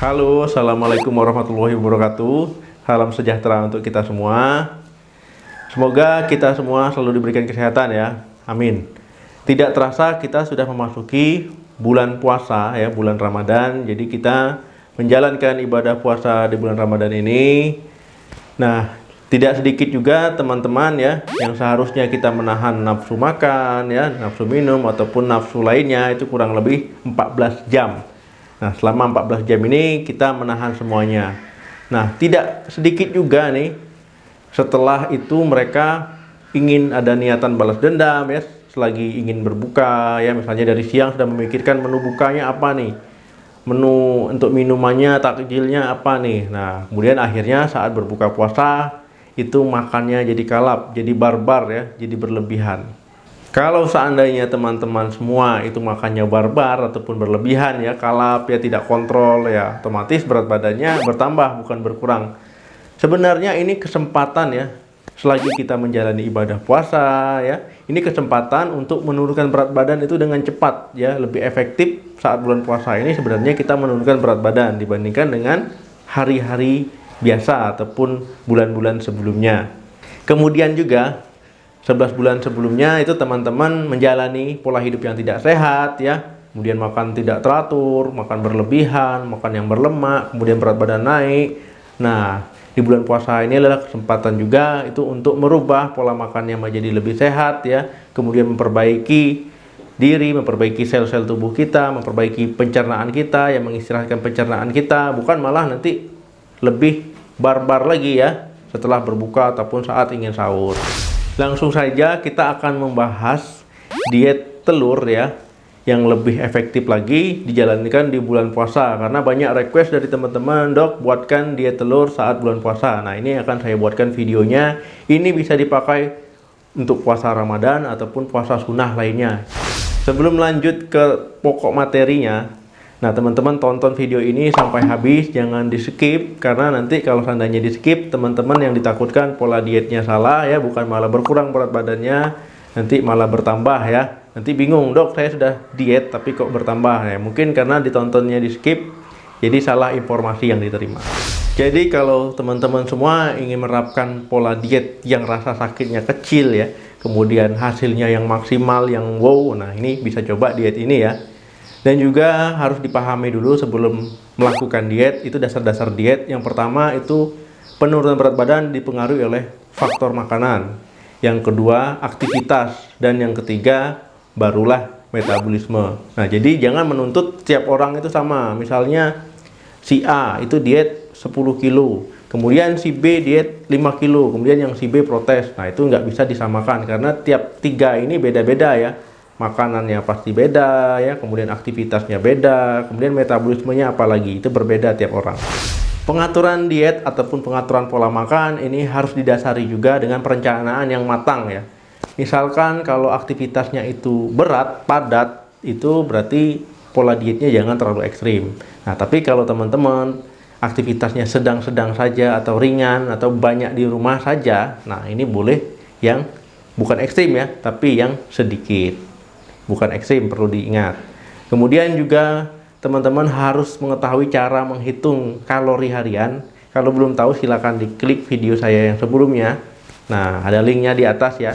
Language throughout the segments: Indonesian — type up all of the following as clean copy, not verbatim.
Halo, Assalamualaikum warahmatullahi wabarakatuh. Salam sejahtera untuk kita semua. Semoga kita semua selalu diberikan kesehatan ya. Amin. Tidak terasa kita sudah memasuki bulan puasa ya, bulan Ramadan. Jadi kita menjalankan ibadah puasa di bulan Ramadan ini. Nah, tidak sedikit juga teman-teman ya yang seharusnya kita menahan nafsu makan ya, nafsu minum ataupun nafsu lainnya itu kurang lebih 14 jam. Nah, selama 14 jam ini kita menahan semuanya. Nah, tidak sedikit juga nih setelah itu mereka ingin ada niatan balas dendam ya, selagi ingin berbuka ya, misalnya dari siang sudah memikirkan menu bukanya apa nih, menu untuk minumannya, takjilnya apa nih. Nah, kemudian akhirnya saat berbuka puasa itu makannya jadi kalap, jadi barbar ya, jadi berlebihan. Kalau seandainya teman-teman semua itu makannya barbar ataupun berlebihan ya, kalap ya, tidak kontrol ya, otomatis berat badannya bertambah bukan berkurang. Sebenarnya ini kesempatan ya, selagi kita menjalani ibadah puasa ya, ini kesempatan untuk menurunkan berat badan itu dengan cepat ya, lebih efektif. Saat bulan puasa ini sebenarnya kita menurunkan berat badan dibandingkan dengan hari-hari biasa ataupun bulan-bulan sebelumnya. Kemudian juga 11 bulan sebelumnya itu teman-teman menjalani pola hidup yang tidak sehat ya, kemudian makan tidak teratur, makan berlebihan, makan yang berlemak, kemudian berat badan naik. Nah, di bulan puasa ini adalah kesempatan juga itu untuk merubah pola makannya menjadi lebih sehat ya, kemudian memperbaiki diri, memperbaiki sel-sel tubuh kita, memperbaiki pencernaan kita, yang mengistirahatkan pencernaan kita, bukan malah nanti lebih barbar lagi ya setelah berbuka ataupun saat ingin sahur. Langsung saja kita akan membahas diet telur ya, yang lebih efektif lagi dijalankan di bulan puasa, karena banyak request dari teman-teman, dok buatkan diet telur saat bulan puasa. Nah, ini akan saya buatkan videonya. Ini bisa dipakai untuk puasa Ramadan ataupun puasa sunnah lainnya. Sebelum lanjut ke pokok materinya, nah teman-teman tonton video ini sampai habis, jangan di skip, karena nanti kalau seandainya di skip, teman-teman yang ditakutkan pola dietnya salah ya, bukan malah berkurang berat badannya, nanti malah bertambah ya. Nanti bingung, dok saya sudah diet tapi kok bertambah ya, mungkin karena ditontonnya di skip, jadi salah informasi yang diterima. Jadi kalau teman-teman semua ingin menerapkan pola diet yang rasa sakitnya kecil ya, kemudian hasilnya yang maksimal, yang wow, nah ini bisa coba diet ini ya. Dan juga harus dipahami dulu sebelum melakukan diet, itu dasar-dasar diet. Yang pertama itu penurunan berat badan dipengaruhi oleh faktor makanan. Yang kedua aktivitas. Dan yang ketiga barulah metabolisme. Nah, jadi jangan menuntut setiap orang itu sama. Misalnya si A itu diet 10 kilo, kemudian si B diet 5 kilo, kemudian yang si B protes. Nah, itu nggak bisa disamakan karena tiap tiga ini beda-beda ya. Makanannya pasti beda ya, kemudian aktivitasnya beda, kemudian metabolismenya apalagi itu berbeda tiap orang. Pengaturan diet ataupun pengaturan pola makan ini harus didasari juga dengan perencanaan yang matang ya. Misalkan kalau aktivitasnya itu berat, padat, itu berarti pola dietnya jangan terlalu ekstrim. Nah, tapi kalau teman-teman aktivitasnya sedang-sedang saja atau ringan atau banyak di rumah saja, nah ini boleh yang bukan ekstrim ya, tapi yang sedikit. Bukan ekstrim, perlu diingat. Kemudian juga teman-teman harus mengetahui cara menghitung kalori harian. Kalau belum tahu silakan diklik video saya yang sebelumnya. Nah, ada linknya di atas ya.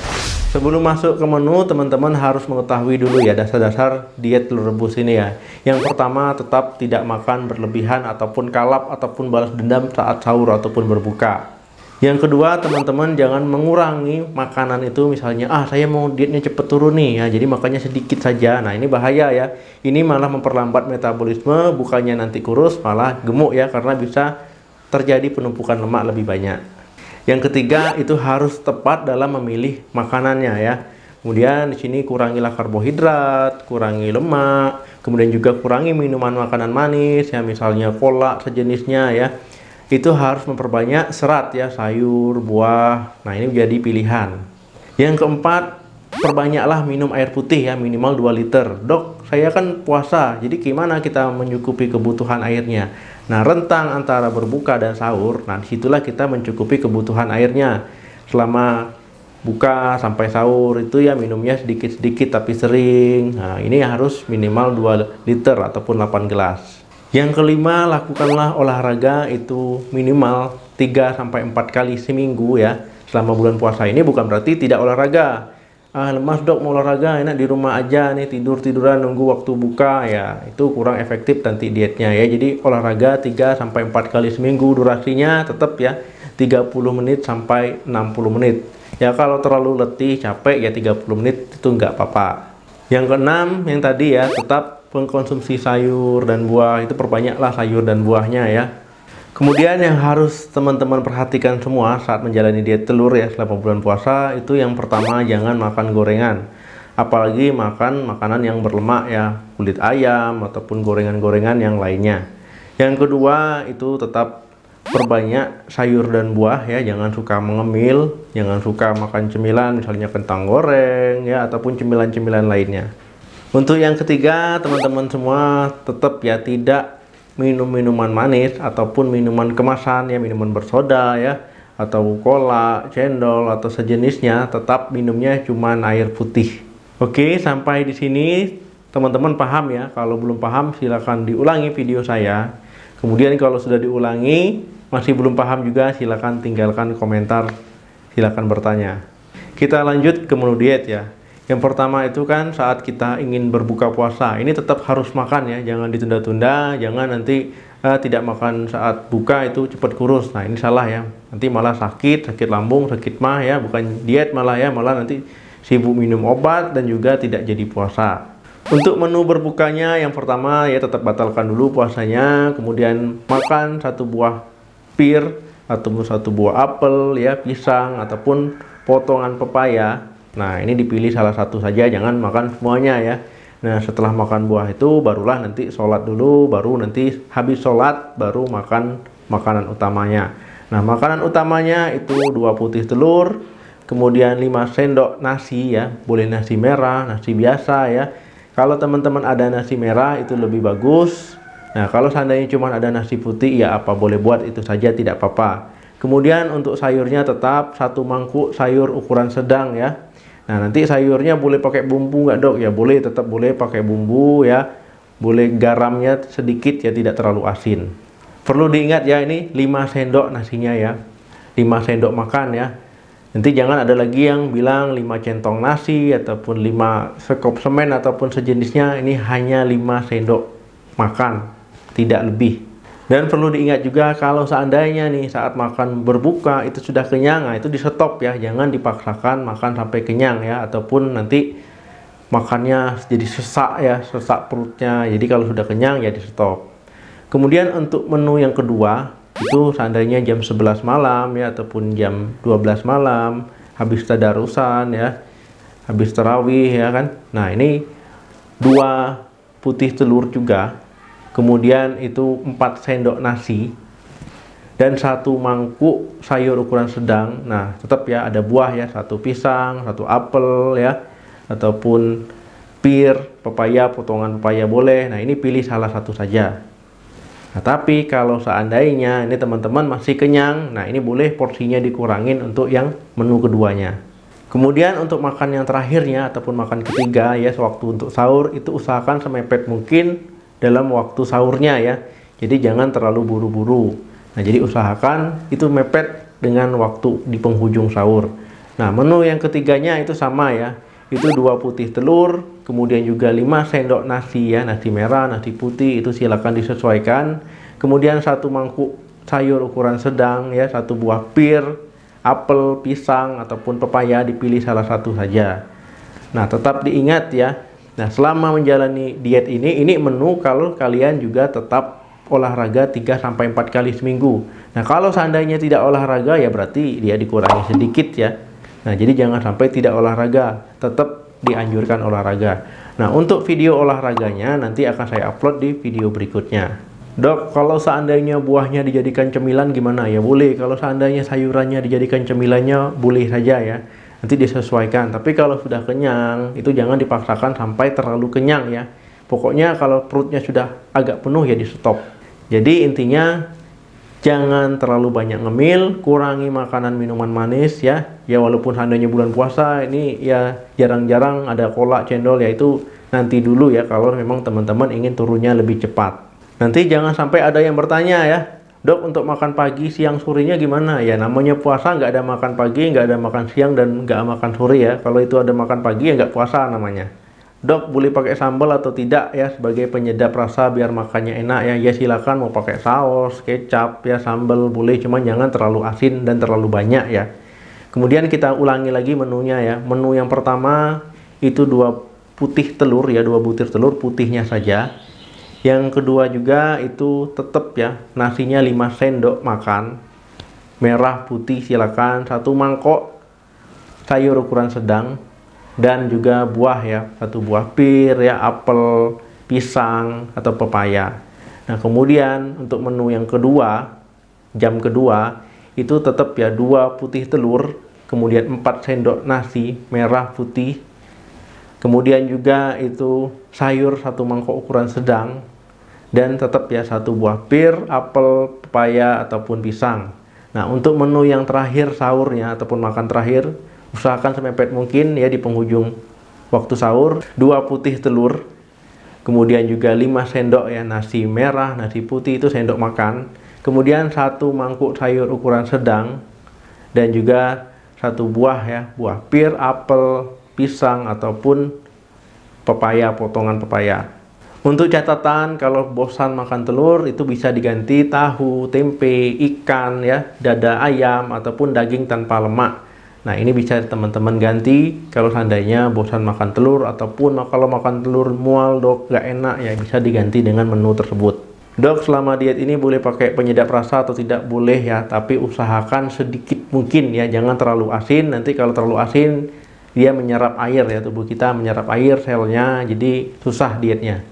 Sebelum masuk ke menu, teman-teman harus mengetahui dulu ya dasar-dasar diet telur rebus ini ya. Yang pertama, tetap tidak makan berlebihan ataupun kalap ataupun balas dendam saat sahur ataupun berbuka. Yang kedua, teman-teman jangan mengurangi makanan itu, misalnya saya mau dietnya cepet turun nih ya, jadi makannya sedikit saja. Nah, ini bahaya ya, ini malah memperlambat metabolisme, bukannya nanti kurus malah gemuk ya, karena bisa terjadi penumpukan lemak lebih banyak. Yang ketiga, itu harus tepat dalam memilih makanannya ya. Kemudian di sini kurangilah karbohidrat, kurangi lemak, kemudian juga kurangi minuman makanan manis ya, misalnya kolak sejenisnya ya. Itu harus memperbanyak serat ya, sayur, buah. Nah, ini menjadi pilihan. Yang keempat, perbanyaklah minum air putih ya, minimal 2 liter. Dok, saya kan puasa, jadi gimana kita mencukupi kebutuhan airnya? Nah, rentang antara berbuka dan sahur, nah disitulah kita mencukupi kebutuhan airnya. Selama buka sampai sahur itu ya minumnya sedikit-sedikit tapi sering. Nah, ini harus minimal 2 liter ataupun 8 gelas. Yang kelima, lakukanlah olahraga itu minimal 3-4 kali seminggu ya. Selama bulan puasa ini bukan berarti tidak olahraga. Lemas dok, mau olahraga enak di rumah aja nih, tidur-tiduran nunggu waktu buka ya. Itu kurang efektif nanti dietnya ya. Jadi olahraga 3-4 kali seminggu, durasinya tetap ya 30 menit sampai 60 menit. Ya kalau terlalu letih, capek ya 30 menit itu nggak apa-apa. Yang keenam, yang tadi ya, tetap mengkonsumsi sayur dan buah. Itu perbanyaklah sayur dan buahnya ya. Kemudian yang harus teman-teman perhatikan semua saat menjalani diet telur ya selama bulan puasa, itu yang pertama, jangan makan gorengan. Apalagi makan makanan yang berlemak ya, kulit ayam ataupun gorengan-gorengan yang lainnya. Yang kedua, itu tetap perbanyak sayur dan buah ya, jangan suka mengemil, jangan suka makan cemilan misalnya kentang goreng ya ataupun cemilan-cemilan lainnya. Untuk yang ketiga, teman-teman semua tetap ya tidak minum minuman manis ataupun minuman kemasan ya, minuman bersoda ya atau cola, cendol atau sejenisnya, tetap minumnya cuman air putih. Oke, sampai di sini teman-teman paham ya. Kalau belum paham silakan diulangi video saya. Kemudian kalau sudah diulangi masih belum paham juga, silakan tinggalkan komentar, silakan bertanya. Kita lanjut ke menu diet ya. Yang pertama itu kan saat kita ingin berbuka puasa, ini tetap harus makan ya, jangan ditunda-tunda, jangan nanti tidak makan saat buka itu cepat kurus. Nah ini salah ya, nanti malah sakit lambung, sakit mah ya, bukan diet malah ya, malah nanti sibuk minum obat dan juga tidak jadi puasa. Untuk menu berbukanya yang pertama ya tetap batalkan dulu puasanya, kemudian makan 1 buah pir atau 1 buah apel ya, pisang ataupun potongan pepaya. Nah ini dipilih salah satu saja, jangan makan semuanya ya. Nah setelah makan buah itu barulah nanti sholat dulu, baru nanti habis sholat baru makan makanan utamanya. Nah makanan utamanya itu 2 putih telur, kemudian 5 sendok nasi ya, boleh nasi merah, nasi biasa ya. Kalau teman-teman ada nasi merah itu lebih bagus. Nah kalau seandainya cuma ada nasi putih ya apa boleh buat itu saja, tidak apa-apa. Kemudian untuk sayurnya tetap 1 mangkuk sayur ukuran sedang ya. Nah nanti sayurnya boleh pakai bumbu nggak dok? Ya boleh, tetap boleh pakai bumbu ya. Boleh garamnya sedikit ya, tidak terlalu asin. Perlu diingat ya, ini 5 sendok nasinya ya, 5 sendok makan ya. Nanti jangan ada lagi yang bilang 5 centong nasi ataupun 5 sekop semen ataupun sejenisnya. Ini hanya 5 sendok makan, tidak lebih. Dan perlu diingat juga kalau seandainya nih saat makan berbuka itu sudah kenyang, nah itu di stop ya, jangan dipaksakan makan sampai kenyang ya, ataupun nanti makannya jadi sesak ya, sesak perutnya. Jadi kalau sudah kenyang ya di stop. Kemudian untuk menu yang kedua itu seandainya jam 11 malam ya ataupun jam 12 malam habis tadarusan ya, habis tarawih ya kan. Nah ini 2 putih telur juga, kemudian itu 4 sendok nasi dan 1 mangkuk sayur ukuran sedang. Nah tetap ya ada buah ya, 1 pisang, 1 apel ya, ataupun pir, pepaya, potongan pepaya boleh. Nah ini pilih salah satu saja. Nah tapi kalau seandainya ini teman-teman masih kenyang, nah ini boleh porsinya dikurangin untuk yang menu keduanya. Kemudian untuk makan yang terakhirnya ataupun makan ketiga ya, sewaktu untuk sahur itu usahakan semepet mungkin dalam waktu sahurnya ya. Jadi jangan terlalu buru-buru. Nah jadi usahakan itu mepet dengan waktu di penghujung sahur. Nah menu yang ketiganya itu sama ya, itu 2 putih telur, kemudian juga 5 sendok nasi ya, nasi merah, nasi putih itu silakan disesuaikan. Kemudian 1 mangkuk sayur ukuran sedang ya, 1 buah pir, apel, pisang ataupun pepaya, dipilih salah satu saja. Nah tetap diingat ya. Nah selama menjalani diet ini menu kalau kalian juga tetap olahraga 3-4 kali seminggu. Nah kalau seandainya tidak olahraga ya berarti dia dikurangi sedikit ya. Nah jadi jangan sampai tidak olahraga, tetap dianjurkan olahraga. Nah untuk video olahraganya nanti akan saya upload di video berikutnya. Dok, kalau seandainya buahnya dijadikan cemilan gimana? Ya boleh, kalau seandainya sayurannya dijadikan cemilannya boleh saja ya. Nanti disesuaikan, tapi kalau sudah kenyang itu jangan dipaksakan sampai terlalu kenyang ya. Pokoknya kalau perutnya sudah agak penuh ya di stop. Jadi intinya jangan terlalu banyak ngemil, kurangi makanan minuman manis ya. Ya walaupun seandainya bulan puasa ini ya jarang-jarang ada cola, cendol ya, itu nanti dulu ya kalau memang teman-teman ingin turunnya lebih cepat. Nanti jangan sampai ada yang bertanya ya, Dok, untuk makan pagi, siang, sorenya gimana? Ya namanya puasa nggak ada makan pagi, nggak ada makan siang, dan nggak makan sore ya. Kalau itu ada makan pagi ya nggak puasa namanya. Dok, boleh pakai sambal atau tidak ya sebagai penyedap rasa biar makannya enak ya? Ya silakan, mau pakai saus, kecap ya, sambal boleh, cuman jangan terlalu asin dan terlalu banyak ya. Kemudian kita ulangi lagi menunya ya. Menu yang pertama itu 2 putih telur ya, 2 butir telur putihnya saja. Yang kedua juga itu tetap ya, nasinya 5 sendok makan. Merah putih silakan, 1 mangkok sayur ukuran sedang, dan juga buah ya, 1 buah pir ya, apel, pisang atau pepaya. Nah, kemudian untuk menu yang kedua, jam kedua, itu tetap ya 2 putih telur, kemudian 4 sendok nasi merah putih. Kemudian juga itu sayur 1 mangkok ukuran sedang, dan tetap ya 1 buah pir, apel, pepaya ataupun pisang. Nah, untuk menu yang terakhir sahurnya ataupun makan terakhir, usahakan semepet mungkin ya di penghujung waktu sahur, 2 putih telur, kemudian juga 5 sendok ya nasi merah, nasi putih itu sendok makan, kemudian 1 mangkuk sayur ukuran sedang, dan juga 1 buah ya, buah pir, apel, pisang ataupun pepaya, potongan pepaya. Untuk catatan, kalau bosan makan telur itu bisa diganti tahu, tempe, ikan ya, dada ayam ataupun daging tanpa lemak. Nah, ini bisa teman-teman ganti kalau seandainya bosan makan telur, ataupun kalau makan telur mual, Dok, nggak enak ya, bisa diganti dengan menu tersebut. Dok, selama diet ini boleh pakai penyedap rasa atau tidak? Boleh ya, tapi usahakan sedikit mungkin ya, jangan terlalu asin. Nanti kalau terlalu asin dia menyerap air ya, tubuh kita menyerap air selnya, jadi susah dietnya.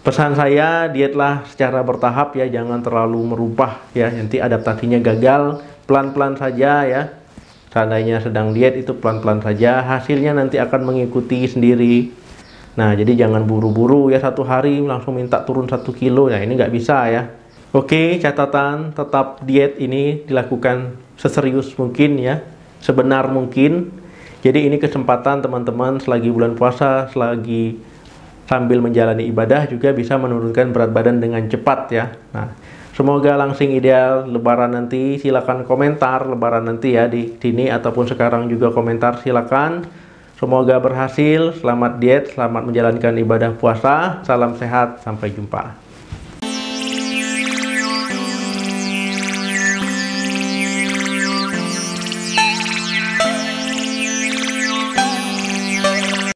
Pesan saya, dietlah secara bertahap ya, jangan terlalu merubah ya, nanti adaptasinya gagal. Pelan-pelan saja ya, seandainya sedang diet itu pelan-pelan saja, hasilnya nanti akan mengikuti sendiri. Nah, jadi jangan buru-buru ya, 1 hari langsung minta turun 1 kilo, nah ini nggak bisa ya. Oke, catatan, tetap diet ini dilakukan seserius mungkin ya, sebenar mungkin. Jadi ini kesempatan teman-teman selagi bulan puasa, selagi sambil menjalani ibadah juga bisa menurunkan berat badan dengan cepat ya. Nah, semoga langsing ideal lebaran nanti. Silakan komentar lebaran nanti ya di sini, ataupun sekarang juga komentar silakan. Semoga berhasil. Selamat diet, selamat menjalankan ibadah puasa. Salam sehat, sampai jumpa.